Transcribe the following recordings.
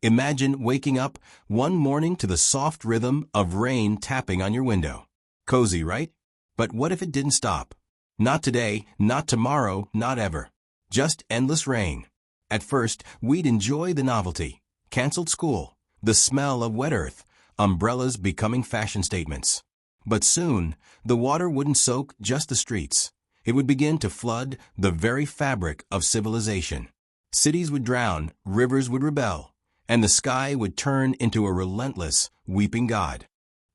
Imagine waking up one morning to the soft rhythm of rain tapping on your window. Cozy, right? But what if it didn't stop? Not today, not tomorrow, not ever. Just endless rain. At first, we'd enjoy the novelty. Canceled school, the smell of wet earth, umbrellas becoming fashion statements. But soon, the water wouldn't soak just the streets. It would begin to flood the very fabric of civilization. Cities would drown, rivers would rebel, and the sky would turn into a relentless, weeping God.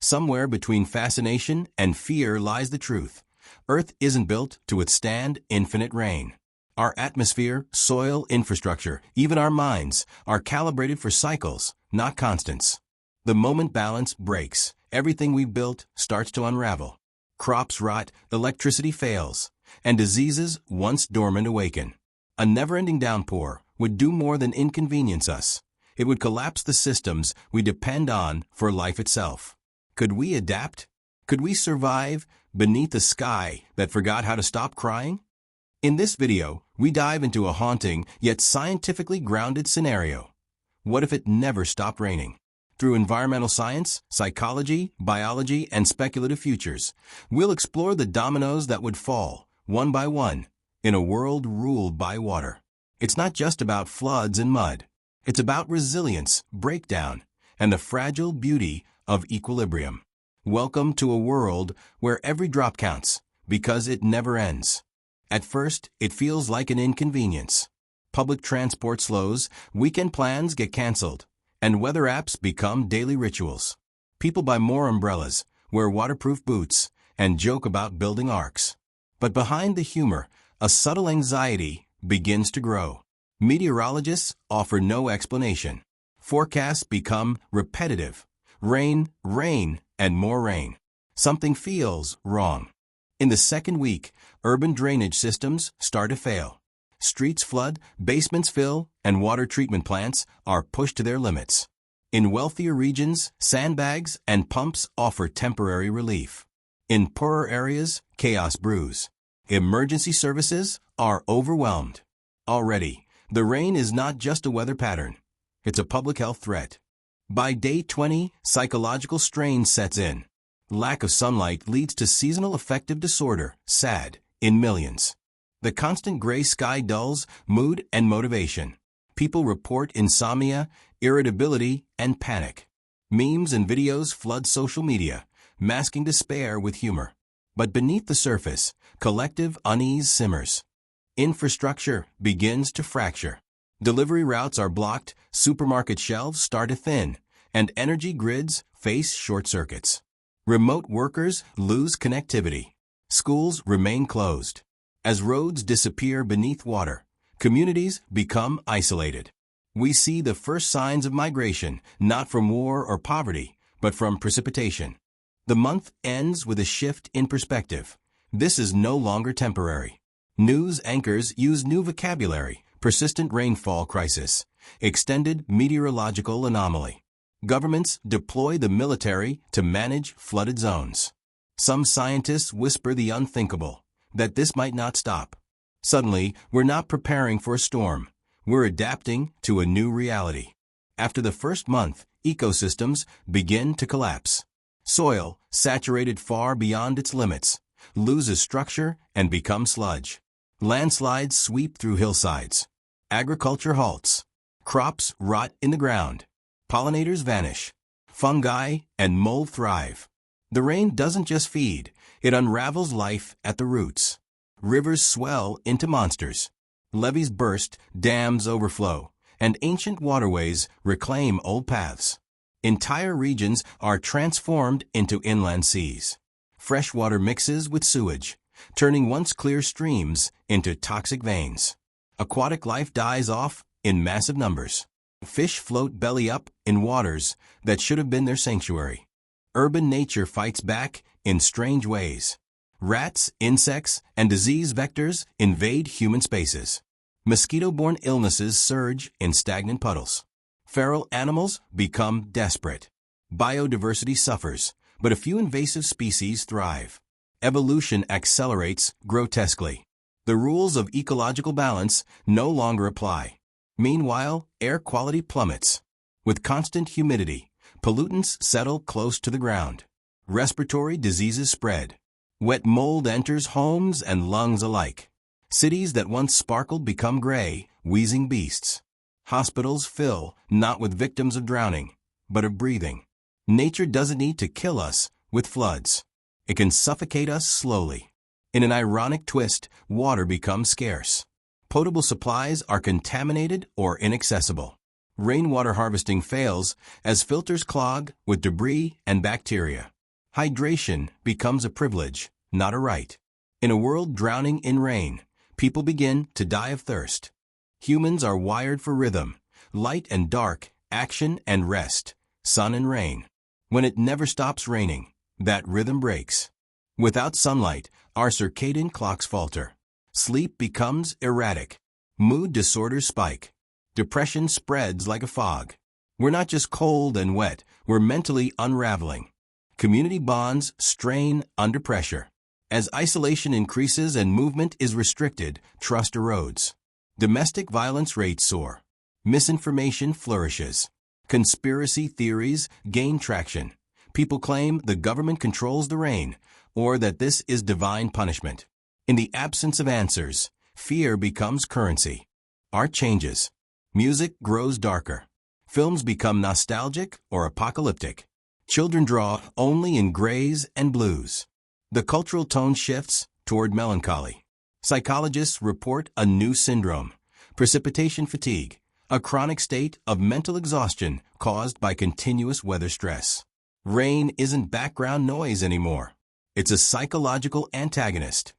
Somewhere between fascination and fear lies the truth. Earth isn't built to withstand infinite rain. Our atmosphere, soil, infrastructure, even our minds, are calibrated for cycles, not constants. The moment balance breaks, everything we've built starts to unravel. Crops rot, electricity fails, and diseases once dormant awaken. A never-ending downpour would do more than inconvenience us. It would collapse the systems we depend on for life itself. Could we adapt? Could we survive beneath a sky that forgot how to stop crying? In this video, we dive into a haunting yet scientifically grounded scenario. What if it never stopped raining? Through environmental science, psychology, biology, and speculative futures, we'll explore the dominoes that would fall, one by one, in a world ruled by water. It's not just about floods and mud. It's about resilience, breakdown, and the fragile beauty of equilibrium. Welcome to a world where every drop counts, because it never ends. At first, it feels like an inconvenience. Public transport slows, weekend plans get canceled, and weather apps become daily rituals. People buy more umbrellas, wear waterproof boots, and joke about building arks. But behind the humor, a subtle anxiety begins to grow. Meteorologists offer no explanation. Forecasts become repetitive. Rain, rain, and more rain. Something feels wrong. In the second week, urban drainage systems start to fail. Streets flood, basements fill, and water treatment plants are pushed to their limits. In wealthier regions, sandbags and pumps offer temporary relief. In poorer areas, chaos brews. Emergency services are overwhelmed. Already, the rain is not just a weather pattern. It's a public health threat. By day 20, psychological strain sets in. Lack of sunlight leads to seasonal affective disorder, SAD, in millions. The constant gray sky dulls mood and motivation. People report insomnia, irritability, and panic. Memes and videos flood social media, masking despair with humor. But beneath the surface, collective unease simmers. Infrastructure begins to fracture. Delivery routes are blocked, supermarket shelves start to thin, and energy grids face short circuits. Remote workers lose connectivity. Schools remain closed. As roads disappear beneath water, communities become isolated. We see the first signs of migration, not from war or poverty, but from precipitation. The month ends with a shift in perspective. This is no longer temporary. News anchors use new vocabulary: persistent rainfall crisis, extended meteorological anomaly. Governments deploy the military to manage flooded zones. Some scientists whisper the unthinkable, that this might not stop. Suddenly, we're not preparing for a storm. We're adapting to a new reality. After the first month, ecosystems begin to collapse. Soil, saturated far beyond its limits, loses structure and becomes sludge. Landslides sweep through hillsides. Agriculture halts. Crops rot in the ground. Pollinators vanish. Fungi and mold thrive. The rain doesn't just feed, it unravels life at the roots. Rivers swell into monsters. Levees burst, dams overflow, and ancient waterways reclaim old paths. Entire regions are transformed into inland seas. Fresh water mixes with sewage, turning once clear streams into toxic veins. Aquatic life dies off in massive numbers. Fish float belly up in waters that should have been their sanctuary. Urban nature fights back in strange ways. Rats, insects, and disease vectors invade human spaces. Mosquito-borne illnesses surge in stagnant puddles. Feral animals become desperate. Biodiversity suffers, but a few invasive species thrive. Evolution accelerates grotesquely. The rules of ecological balance no longer apply. Meanwhile, air quality plummets. With constant humidity, pollutants settle close to the ground. Respiratory diseases spread. Wet mold enters homes and lungs alike. Cities that once sparkled become gray, wheezing beasts. Hospitals fill, not with victims of drowning, but of breathing. Nature doesn't need to kill us with floods. It can suffocate us slowly. In an ironic twist, water becomes scarce. Potable supplies are contaminated or inaccessible. Rainwater harvesting fails as filters clog with debris and bacteria. Hydration becomes a privilege, not a right. In a world drowning in rain, people begin to die of thirst. Humans are wired for rhythm, light and dark, action and rest, sun and rain. When it never stops raining, that rhythm breaks. Without sunlight, our circadian clocks falter. Sleep becomes erratic. Mood disorders spike. Depression spreads like a fog. We're not just cold and wet, we're mentally unraveling. Community bonds strain under pressure. As isolation increases and movement is restricted, trust erodes. Domestic violence rates soar. Misinformation flourishes. Conspiracy theories gain traction. People claim the government controls the rain, or that this is divine punishment. In the absence of answers, fear becomes currency. Art changes. Music grows darker. Films become nostalgic or apocalyptic. Children draw only in grays and blues. The cultural tone shifts toward melancholy. Psychologists report a new syndrome, precipitation fatigue, a chronic state of mental exhaustion caused by continuous weather stress. Rain isn't background noise anymore. It's a psychological antagonist.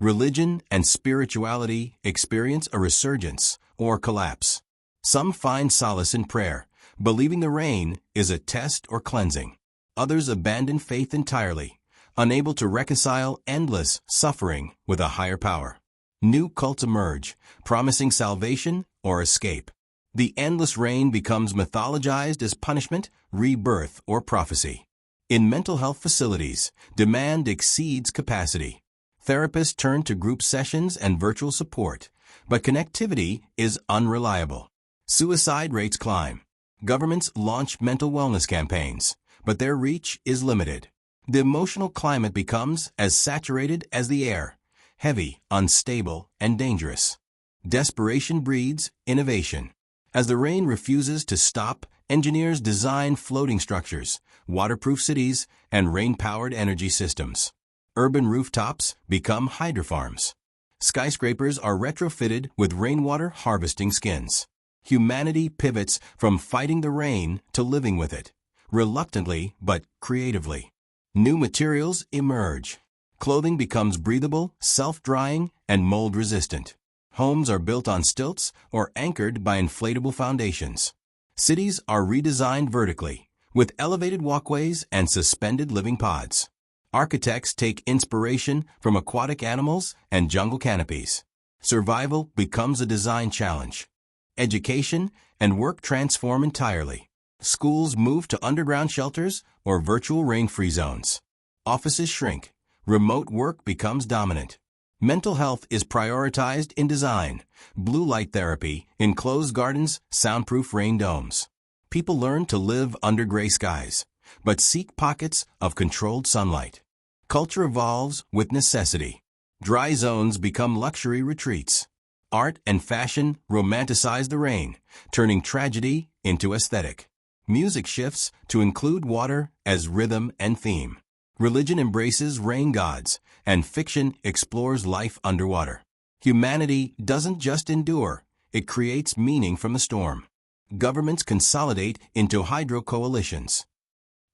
Religion and spirituality experience a resurgence or collapse. Some find solace in prayer, believing the rain is a test or cleansing. Others abandon faith entirely, unable to reconcile endless suffering with a higher power. New cults emerge, promising salvation or escape. The endless rain becomes mythologized as punishment, rebirth, or prophecy. In mental health facilities, demand exceeds capacity. Therapists turn to group sessions and virtual support, but connectivity is unreliable. Suicide rates climb. Governments launch mental wellness campaigns, but their reach is limited. The emotional climate becomes as saturated as the air, heavy, unstable, and dangerous. Desperation breeds innovation. As the rain refuses to stop, engineers design floating structures, waterproof cities, and rain-powered energy systems. Urban rooftops become hydrofarms. Skyscrapers are retrofitted with rainwater harvesting skins. Humanity pivots from fighting the rain to living with it, reluctantly but creatively. New materials emerge. Clothing becomes breathable, self-drying, and mold-resistant. Homes are built on stilts or anchored by inflatable foundations. Cities are redesigned vertically, with elevated walkways and suspended living pods. Architects take inspiration from aquatic animals and jungle canopies. Survival becomes a design challenge. Education and work transform entirely. Schools move to underground shelters or virtual rain-free zones. Offices shrink. Remote work becomes dominant. Mental health is prioritized in design. Blue light therapy, enclosed gardens, soundproof rain domes. People learn to live under gray skies, but seek pockets of controlled sunlight. Culture evolves with necessity. Dry zones become luxury retreats. Art and fashion romanticize the rain, turning tragedy into aesthetic. Music shifts to include water as rhythm and theme. Religion embraces rain gods, and fiction explores life underwater. Humanity doesn't just endure, it creates meaning from the storm. Governments consolidate into hydro coalitions.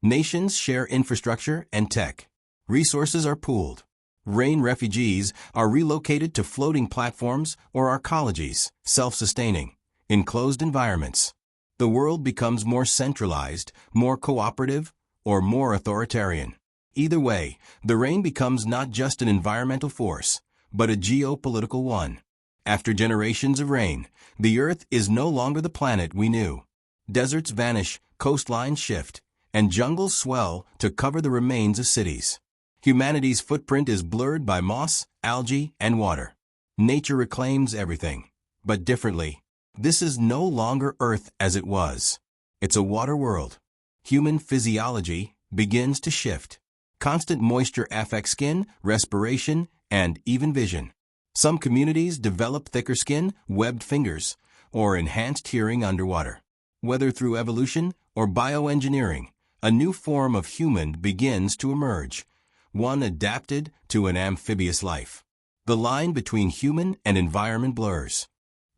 Nations share infrastructure and tech. Resources are pooled. Rain refugees are relocated to floating platforms or arcologies, self-sustaining, enclosed environments. The world becomes more centralized, more cooperative, or more authoritarian. Either way, the rain becomes not just an environmental force, but a geopolitical one. After generations of rain, the Earth is no longer the planet we knew. Deserts vanish, coastlines shift, and jungles swell to cover the remains of cities. Humanity's footprint is blurred by moss, algae, and water. Nature reclaims everything, but differently. This is no longer Earth as it was. It's a water world. Human physiology begins to shift. Constant moisture affects skin, respiration, and even vision. Some communities develop thicker skin, webbed fingers, or enhanced hearing underwater. Whether through evolution or bioengineering, a new form of human begins to emerge, one adapted to an amphibious life. The line between human and environment blurs.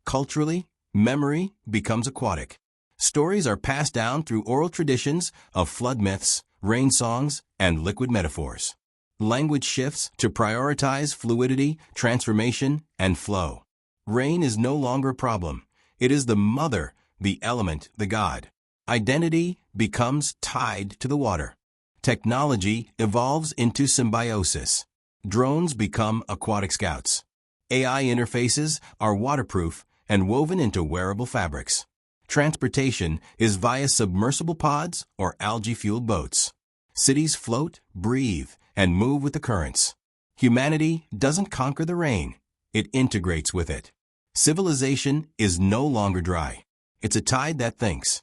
Culturally, memory becomes aquatic. Stories are passed down through oral traditions of flood myths, rain songs, and liquid metaphors. Language shifts to prioritize fluidity, transformation, and flow. Rain is no longer a problem. It is the mother, the element, the god. Identity becomes tied to the water. Technology evolves into symbiosis. Drones become aquatic scouts. AI interfaces are waterproof and woven into wearable fabrics. Transportation is via submersible pods or algae-fueled boats. Cities float, breathe, and move with the currents. Humanity doesn't conquer the rain. It integrates with it. Civilization is no longer dry. It's a tide that thinks.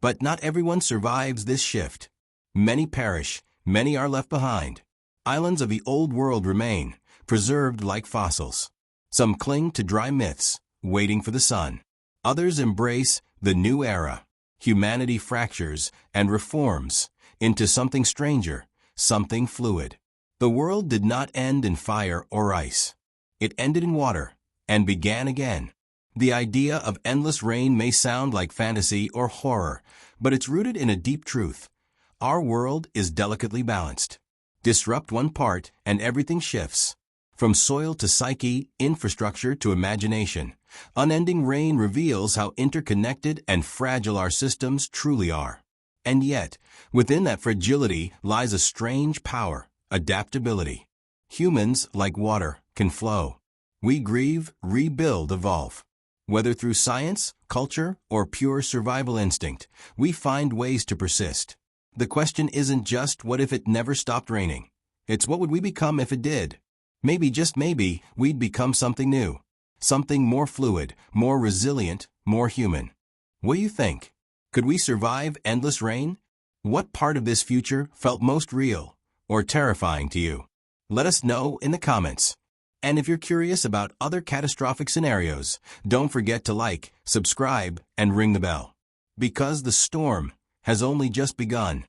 But not everyone survives this shift. Many perish, many are left behind. Islands of the old world remain, preserved like fossils. Some cling to dry myths, waiting for the sun. Others embrace the new era. Humanity fractures and reforms into something stranger, something fluid. The world did not end in fire or ice. It ended in water and began again. The idea of endless rain may sound like fantasy or horror, but it's rooted in a deep truth. Our world is delicately balanced. Disrupt one part and everything shifts. From soil to psyche, infrastructure to imagination, unending rain reveals how interconnected and fragile our systems truly are. And yet, within that fragility lies a strange power, adaptability. Humans, like water, can flow. We grieve, rebuild, evolve. Whether through science, culture, or pure survival instinct, we find ways to persist. The question isn't just what if it never stopped raining. It's what would we become if it did? Maybe, just maybe, we'd become something new. Something more fluid, more resilient, more human. What do you think? Could we survive endless rain? What part of this future felt most real or terrifying to you? Let us know in the comments. And if you're curious about other catastrophic scenarios, don't forget to like, subscribe, and ring the bell. Because the storm has only just begun.